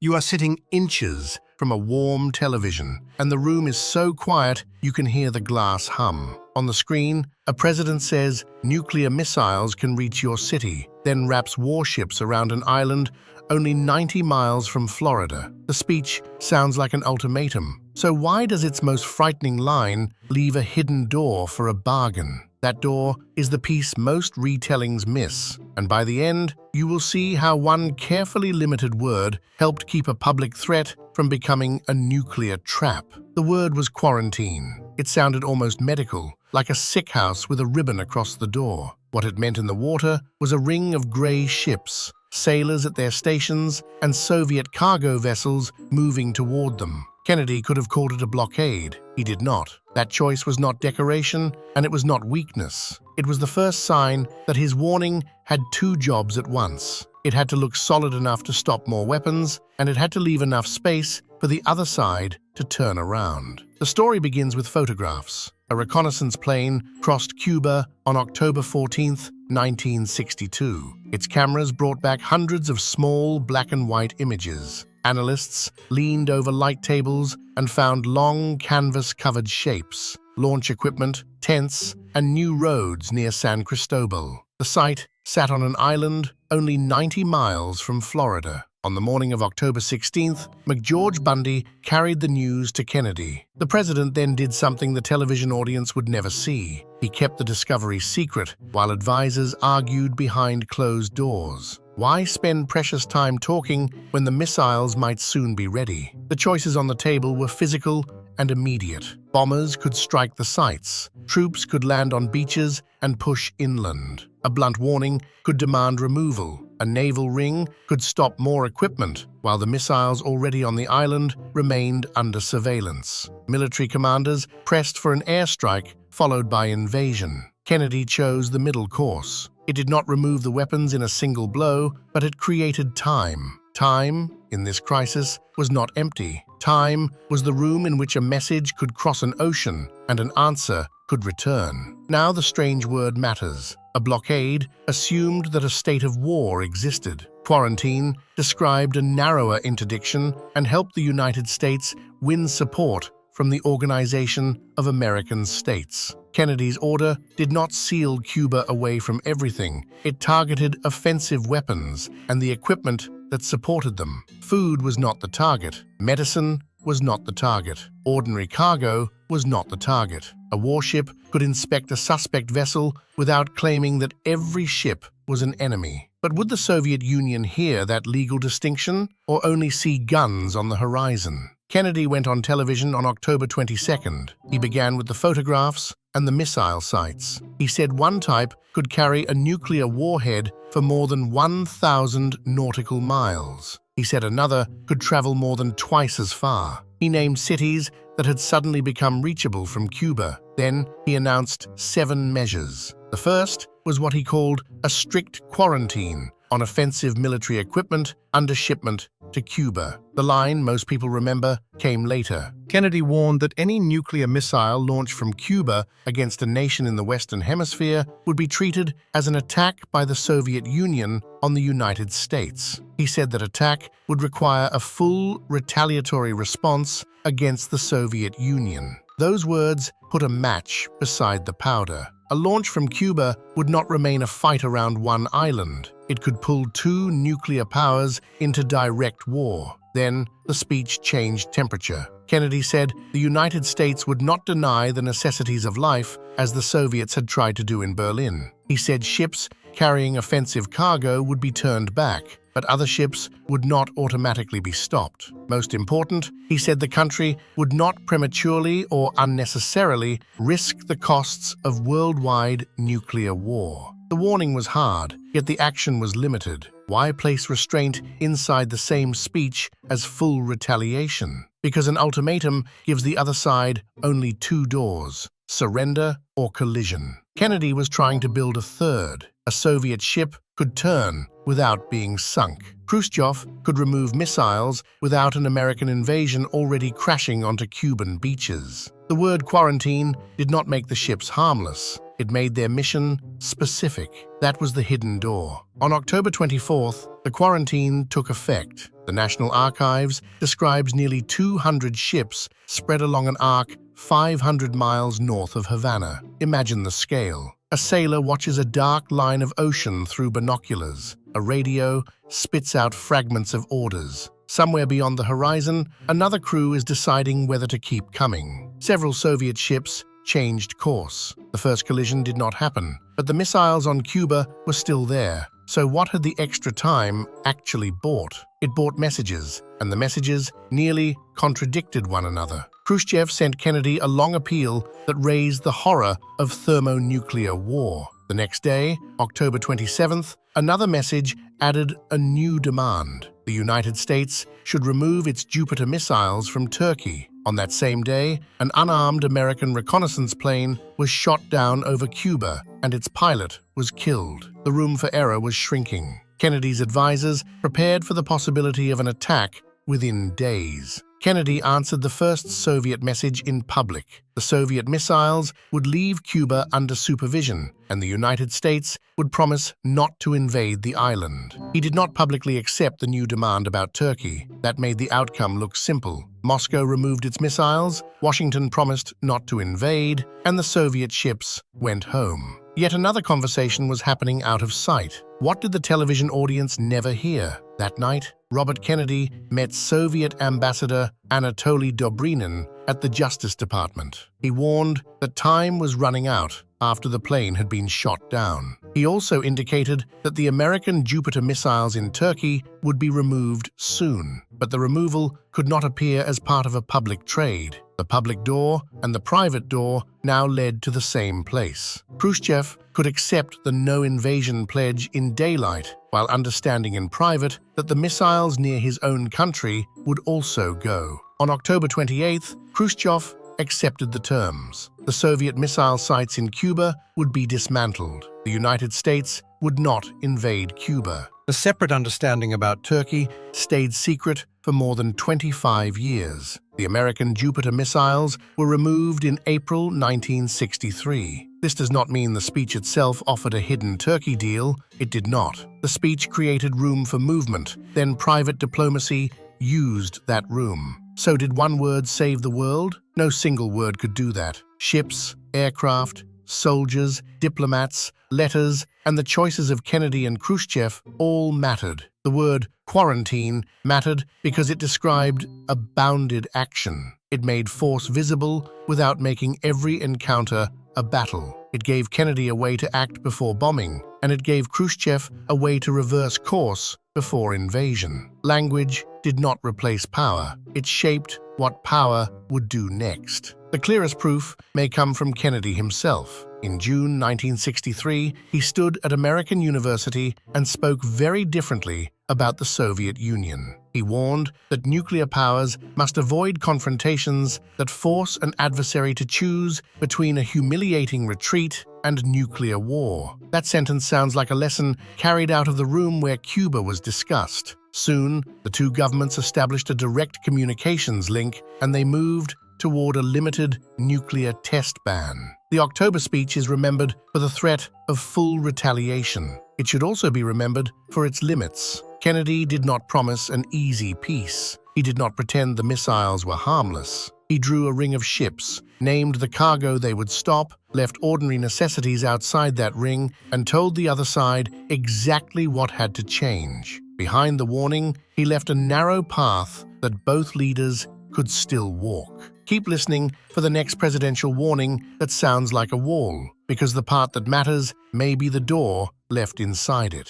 You are sitting inches from a warm television, and the room is so quiet you can hear the glass hum. On the screen, a president says nuclear missiles can reach your city, then wraps warships around an island only 90 miles from Florida. The speech sounds like an ultimatum. So why does its most frightening line leave a hidden door for a bargain? That door is the piece most retellings miss, and by the end, you will see how one carefully limited word helped keep a public threat from becoming a nuclear trap. The word was quarantine. It sounded almost medical, like a sick house with a ribbon across the door. What it meant in the water was a ring of gray ships, sailors at their stations, and Soviet cargo vessels moving toward them. Kennedy could have called it a blockade. He did not. That choice was not decoration, and it was not weakness. It was the first sign that his warning had two jobs at once. It had to look solid enough to stop more weapons, and it had to leave enough space for the other side to turn around. The story begins with photographs. A reconnaissance plane crossed Cuba on October 14, 1962. Its cameras brought back hundreds of small black and white images. Analysts leaned over light tables and found long canvas-covered shapes, launch equipment, tents, and new roads near San Cristobal. The site sat on an island only 90 miles from Florida. On the morning of October 16th, McGeorge Bundy carried the news to Kennedy. The president then did something the television audience would never see. He kept the discovery secret, while advisors argued behind closed doors. Why spend precious time talking when the missiles might soon be ready? The choices on the table were physical and immediate. Bombers could strike the sites. Troops could land on beaches and push inland. A blunt warning could demand removal. A naval ring could stop more equipment, while the missiles already on the island remained under surveillance. Military commanders pressed for an airstrike, followed by invasion. Kennedy chose the middle course. It did not remove the weapons in a single blow, but it created time. Time, in this crisis, was not empty. Time was the room in which a message could cross an ocean and an answer could return. Now the strange word matters. A blockade assumed that a state of war existed. Quarantine described a narrower interdiction and helped the United States win support from the Organization of American States. Kennedy's order did not seal Cuba away from everything. It targeted offensive weapons and the equipment that supported them. Food was not the target. Medicine was not the target. Ordinary cargo was not the target. A warship could inspect a suspect vessel without claiming that every ship was an enemy. But would the Soviet Union hear that legal distinction, or only see guns on the horizon? Kennedy went on television on October 22nd. He began with the photographs and the missile sites. He said one type could carry a nuclear warhead for more than 1,000 nautical miles. He said another could travel more than twice as far. He named cities that had suddenly become reachable from Cuba. Then he announced 7 measures. The first was what he called a strict quarantine on offensive military equipment under shipment to Cuba. The line, most people remember, came later. Kennedy warned that any nuclear missile launched from Cuba against a nation in the Western Hemisphere would be treated as an attack by the Soviet Union on the United States. He said that attack would require a full retaliatory response against the Soviet Union. Those words put a match beside the powder. A launch from Cuba would not remain a fight around one island. It could pull 2 nuclear powers into direct war. Then, the speech changed temperature. Kennedy said the United States would not deny the necessities of life, as the Soviets had tried to do in Berlin. He said ships carrying offensive cargo would be turned back, but other ships would not automatically be stopped. Most important, he said the country would not prematurely or unnecessarily risk the costs of worldwide nuclear war. The warning was hard, yet the action was limited. Why place restraint inside the same speech as full retaliation? Because an ultimatum gives the other side only 2 doors: surrender or collision. Kennedy was trying to build a third. A Soviet ship could turn without being sunk. Khrushchev could remove missiles without an American invasion already crashing onto Cuban beaches. The word quarantine did not make the ships harmless. It made their mission specific. That was the hidden door. On October 24th, the quarantine took effect. The National Archives describes nearly 200 ships spread along an arc 500 miles north of Havana. Imagine the scale. A sailor watches a dark line of ocean through binoculars. A radio spits out fragments of orders. Somewhere beyond the horizon, another crew is deciding whether to keep coming. Several Soviet ships changed course. The first collision did not happen, but the missiles on Cuba were still there. So what had the extra time actually bought? It bought messages, and the messages nearly contradicted one another. Khrushchev sent Kennedy a long appeal that raised the horror of thermonuclear war. The next day, October 27th, another message added a new demand. The United States should remove its Jupiter missiles from Turkey. On that same day, an unarmed American reconnaissance plane was shot down over Cuba, and its pilot was killed. The room for error was shrinking. Kennedy's advisors prepared for the possibility of an attack within days. Kennedy answered the first Soviet message in public. The Soviet missiles would leave Cuba under supervision, and the United States would promise not to invade the island. He did not publicly accept the new demand about Turkey. That made the outcome look simple. Moscow removed its missiles, Washington promised not to invade, and the Soviet ships went home. Yet another conversation was happening out of sight. What did the television audience never hear? That night, Robert Kennedy met Soviet Ambassador Anatoly Dobrinin at the Justice Department. He warned that time was running out after the plane had been shot down. He also indicated that the American Jupiter missiles in Turkey would be removed soon, but the removal could not appear as part of a public trade. The public door and the private door now led to the same place. Khrushchev could accept the no-invasion pledge in daylight, while understanding in private that the missiles near his own country would also go. On October 28th, Khrushchev accepted the terms. The Soviet missile sites in Cuba would be dismantled. The United States would not invade Cuba. The separate understanding about Turkey stayed secret for more than 25 years. The American Jupiter missiles were removed in April 1963. This does not mean the speech itself offered a hidden Turkey deal. It did not. The speech created room for movement. Then private diplomacy used that room. So did one word save the world? No single word could do that. Ships, aircraft, soldiers, diplomats, letters, and the choices of Kennedy and Khrushchev all mattered. The word quarantine mattered because it described a bounded action. It made force visible without making every encounter a battle. It gave Kennedy a way to act before bombing, and it gave Khrushchev a way to reverse course before invasion. Language did not replace power. It shaped what power would do next. The clearest proof may come from Kennedy himself. In June 1963, he stood at American University and spoke very differently about the Soviet Union. He warned that nuclear powers must avoid confrontations that force an adversary to choose between a humiliating retreat and nuclear war. That sentence sounds like a lesson carried out of the room where Cuba was discussed. Soon, the two governments established a direct communications link, and they moved toward a limited nuclear test ban. The October speech is remembered for the threat of full retaliation. It should also be remembered for its limits. Kennedy did not promise an easy peace. He did not pretend the missiles were harmless. He drew a ring of ships, named the cargo they would stop, left ordinary necessities outside that ring, and told the other side exactly what had to change. Behind the warning, he left a narrow path that both leaders could still walk. Keep listening for the next presidential warning that sounds like a wall, because the part that matters may be the door left inside it.